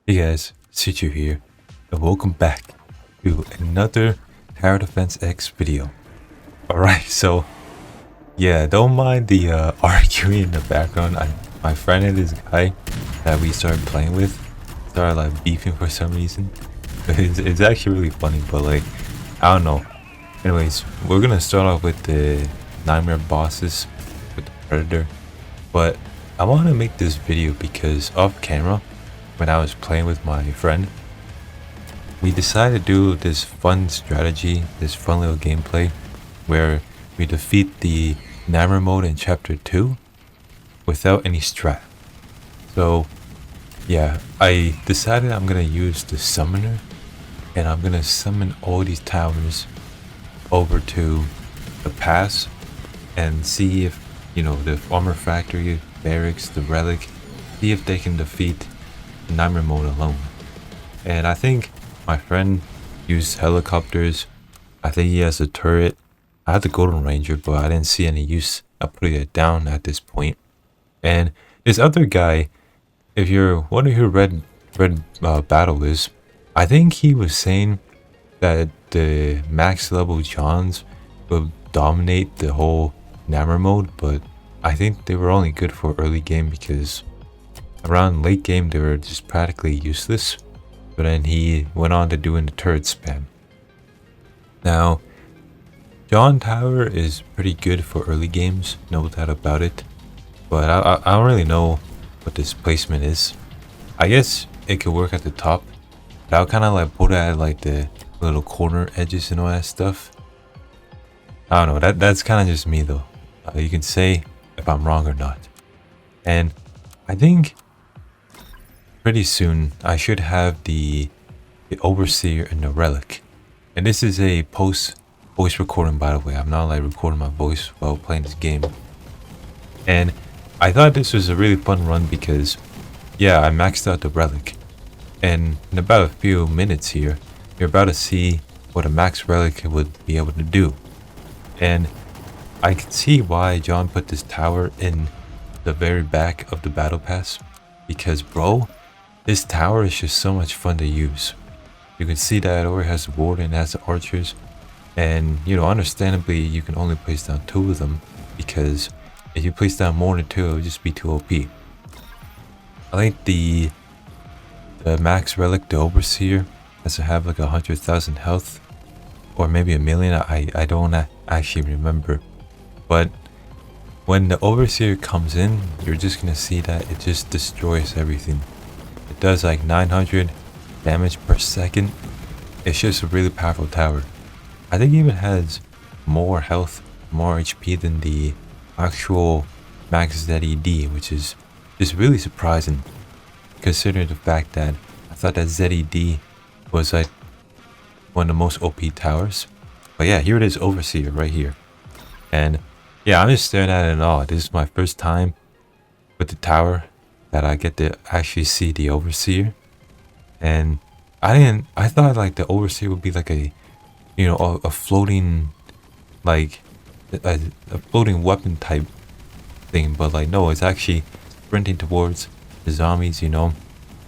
Hey guys, Sichu here, and welcome back to another Tower Defense X video. Alright, so yeah, don't mind the arguing in the background. My friend and this guy that we started playing with started like beefing for some reason. It's actually really funny, but like, I don't know. Anyways, we're gonna start off with the nightmare bosses with the predator, but I want to make this video because off camera, when I was playing with my friend, we decided to do this fun strategy, this fun little gameplay where we defeat the Nightmare mode in chapter 2 without any strat. So yeah, I decided I'm gonna use the summoner and I'm gonna summon all these towers over to the pass and see if, you know, the armor factory, barracks, the relic, see if they can defeat Nightmare mode alone. And I think my friend used helicopters. I think he has a turret. I had the Golden Ranger, but I didn't see any use of putting it down at this point. And this other guy, if you're wondering who Red Battle is, I think he was saying that the max level Johns will dominate the whole Nightmare mode, but I think they were only good for early game because around late game they were just practically useless. But then he went on to doing the turret spam. Now, John Tower is pretty good for early games, no doubt about it. But I don't really know what this placement is. I guess it could work at the top, but I'll kind of like put it at like the little corner edges and all that stuff. I don't know, that's kind of just me though. You can say if I'm wrong or not. And I think pretty soon I should have the overseer and the relic. And this is a voice recording, by the way. I'm not like recording my voice while playing this game. And I thought this was a really fun run because yeah, I maxed out the relic. And in about a few minutes here, you're about to see what a max relic would be able to do. And I can see why John put this tower in the very back of the battle pass, because bro, this tower is just so much fun to use. You can see that it already has the warden, it has the archers, and you know, understandably you can only place down 2 of them, because if you place down more than 2 it would just be too OP. I think the max relic, the overseer, has to have like 100,000 health, or maybe 1,000,000. I don't actually remember. But when the overseer comes in, you're just gonna see that it just destroys everything. It does like 900 damage per second. It's just a really powerful tower. I think it even has more health, more HP than the actual max ZED, which is just really surprising considering the fact that I thought that ZED was like one of the most OP towers. But yeah, here it is, overseer right here. And yeah, I'm just staring at it in awe. This is my first time with the tower that I get to actually see the overseer. And I thought like the overseer would be like a, you know, a floating, like a floating weapon type thing, but like no, it's actually sprinting towards the zombies, you know,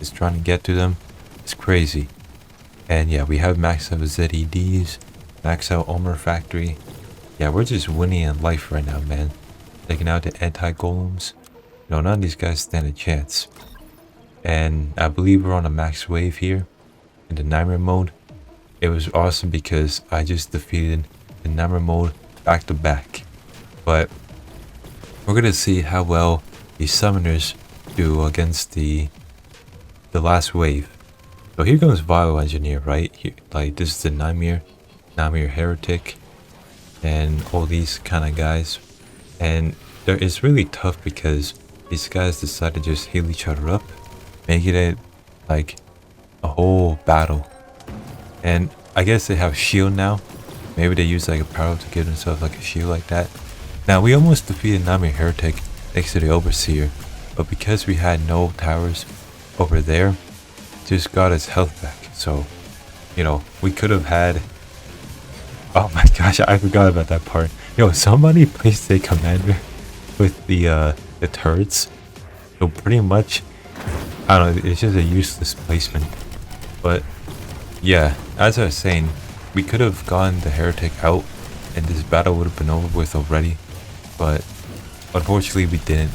it's trying to get to them. It's crazy. And yeah, we have max out ZEDs, max out armor factory. Yeah, we're just winning in life right now, man. Taking out the anti-golems. You know, none of these guys stand a chance. And I believe we're on a max wave here in the Nightmare mode. It was awesome because I just defeated the Nightmare mode back to back. But we're gonna see how well the summoners do against the last wave. So here comes Vile Engineer, right? Here, like this is the Nightmare Heretic, and all these kind of guys. And it's really tough because these guys decide to just heal each other up, making it like a whole battle. And I guess they have shield now. Maybe they use like a power to give themselves like a shield like that. Now we almost defeated Nightmare Heretic next to the overseer, but because we had no towers over there, just got his health back. So, you know, we could have had, oh my gosh, I forgot about that part. Yo, somebody placed a commander with the turrets. So pretty much I don't know, it's just a useless placement. But yeah, as I was saying, we could have gotten the heretic out and this battle would have been over with already, but unfortunately we didn't.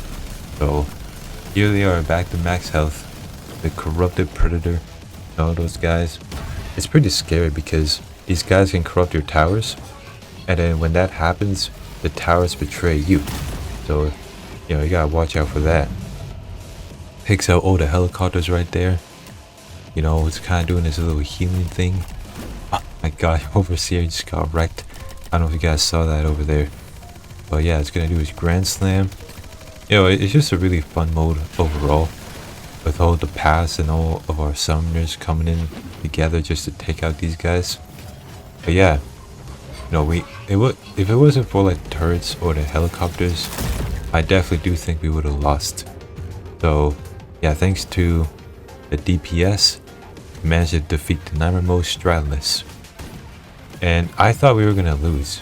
So here they are back to max health. The corrupted predator, you know, those guys. It's pretty scary because these guys can corrupt your towers, and then when that happens, the towers betray you. So, you know, you gotta watch out for that. Takes out all the helicopters right there. You know, it's kind of doing this little healing thing. Oh my god, Overseer just got wrecked. I don't know if you guys saw that over there. But yeah, it's gonna do his Grand Slam. You know, it's just a really fun mode overall. With all the paths and all of our summoners coming in together just to take out these guys. But yeah, you know, if it wasn't for like the turrets or the helicopters, I definitely do think we would have lost. So yeah, thanks to the DPS, we managed to defeat the Nightmare Mode stratless. And I thought we were gonna lose,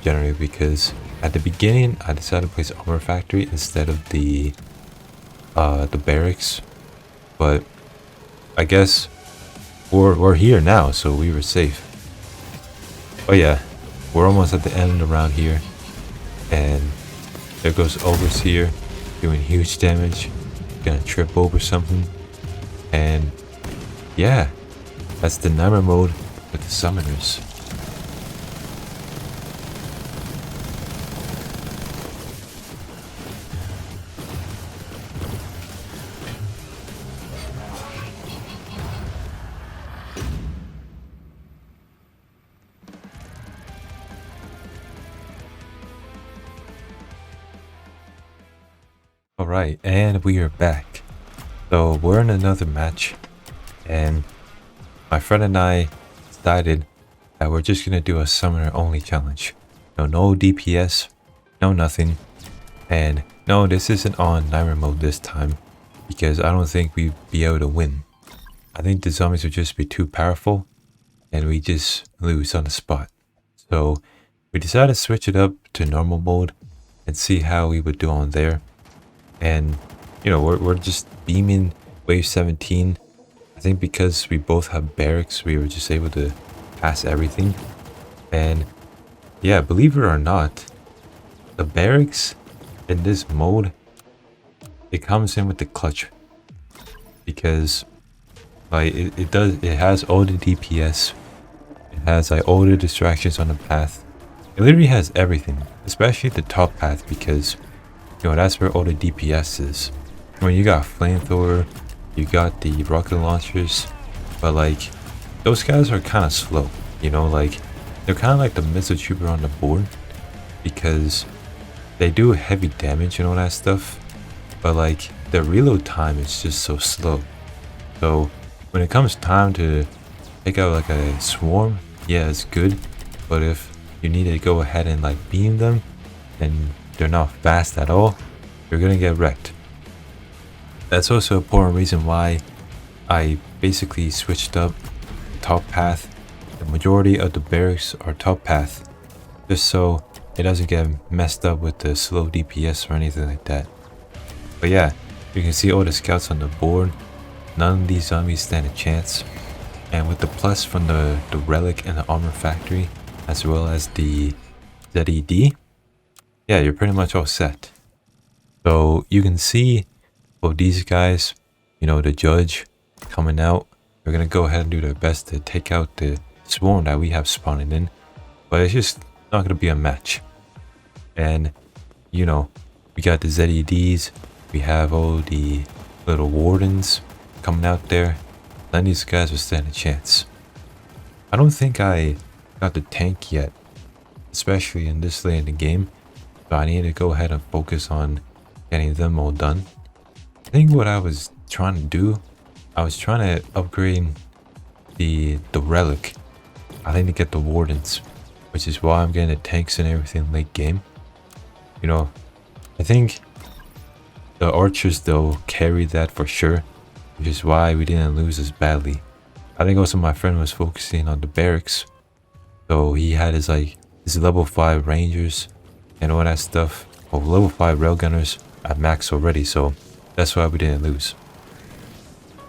generally, because at the beginning I decided to place Armor Factory instead of the barracks. But I guess we're here now, so we were safe. Oh yeah, we're almost at the end around here, and there goes Overseer doing huge damage. Gonna trip over something, and yeah, that's the Nightmare Mode with the summoners. Alright, and we are back. So we're in another match, and my friend and I decided that we're just gonna do a summoner only challenge. No DPS, no nothing, and no, this isn't on Nightmare Mode this time, because I don't think we'd be able to win. I think the zombies would just be too powerful, and we just lose on the spot. So we decided to switch it up to normal mode and see how we would do on there. And you know, we're just beaming wave 17. I think because we both have barracks, we were just able to pass everything. And yeah, believe it or not, the barracks in this mode, it comes in with the clutch, because like it has all the DPS, it has like all the distractions on the path. It literally has everything, especially the top path, because you know, that's where all the DPS is. When you got flamethrower, you got the rocket launchers, but like those guys are kind of slow, you know, like they're kind of like the missile trooper on the board, because they do heavy damage and all that stuff, but like the reload time is just so slow. So when it comes time to take out like a swarm, yeah, it's good, but if you need to go ahead and like beam them and they're not fast at all, you're gonna get wrecked. That's also an important reason why I basically switched up the top path. The majority of the barracks are top path, just so it doesn't get messed up with the slow DPS or anything like that. But yeah, you can see all the scouts on the board. None of these zombies stand a chance. And with the plus from the Relic and the Armor Factory, as well as the ZED, yeah, you're pretty much all set. So you can see for these guys, you know, the judge coming out, they're gonna go ahead and do their best to take out the swarm that we have spawning in, but it's just not gonna be a match. And you know, we got the ZEDs, we have all the little wardens coming out there. None of these guys will stand a chance. I don't think I got the tank yet, especially in this late in the game. So I need to go ahead and focus on getting them all done. I think what I was trying to do, I was trying to upgrade the relic. I think to get the wardens, which is why I'm getting the tanks and everything late game. You know, I think the archers though carried that for sure, which is why we didn't lose as badly. I think also my friend was focusing on the barracks, so he had his level 5 rangers and all that stuff, or level 5 railgunners at max already, so that's why we didn't lose.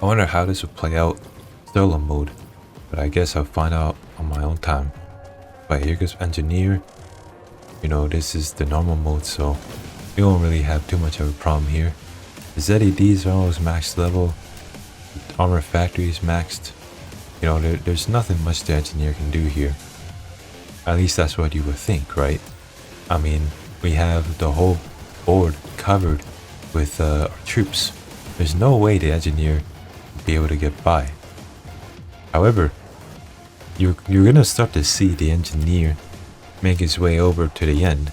I wonder how this will play out solo mode, but I guess I'll find out on my own time. But here goes engineer. You know, this is the normal mode, so we won't really have too much of a problem here. The ZEDs are almost max level. The armor factory is maxed. You know, there's nothing much the engineer can do here. At least that's what you would think, right? I mean, we have the whole board covered with our troops. There's no way the engineer will be able to get by. However, you're gonna start to see the engineer make his way over to the end,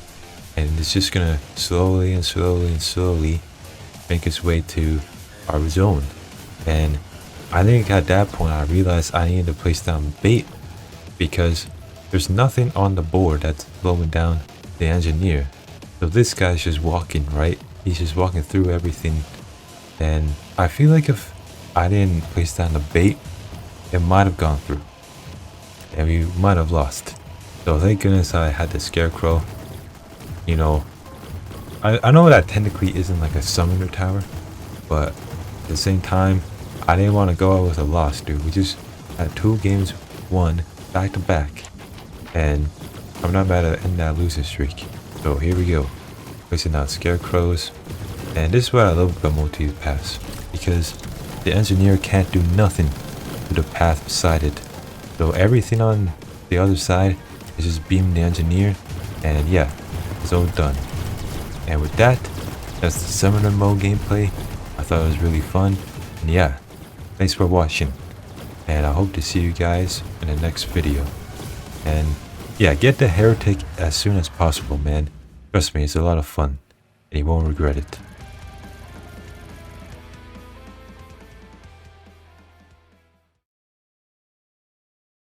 and it's just gonna slowly and slowly and slowly make its way to our zone. And I think at that point I realized I needed to place down bait, because there's nothing on the board that's slowing down the engineer. So this guy's just walking, right? He's just walking through everything, and I feel like if I didn't place down the bait, it might have gone through and we might have lost. So thank goodness I had the scarecrow. You know, I know that technically isn't like a summoner tower, but at the same time, I didn't want to go out with a loss, dude. We just had 2 games won back to back, and I'm not mad at ending that losing streak. So here we go, placing out scarecrows. And this is what I love about multi-paths, because the engineer can't do nothing to the path beside it. So everything on the other side is just beam the engineer, and yeah, it's all done. And with that, that's the summoner mode gameplay. I thought it was really fun, and yeah, thanks for watching, and I hope to see you guys in the next video. And yeah, get the heretic as soon as possible, man. Trust me, it's a lot of fun, and you won't regret it.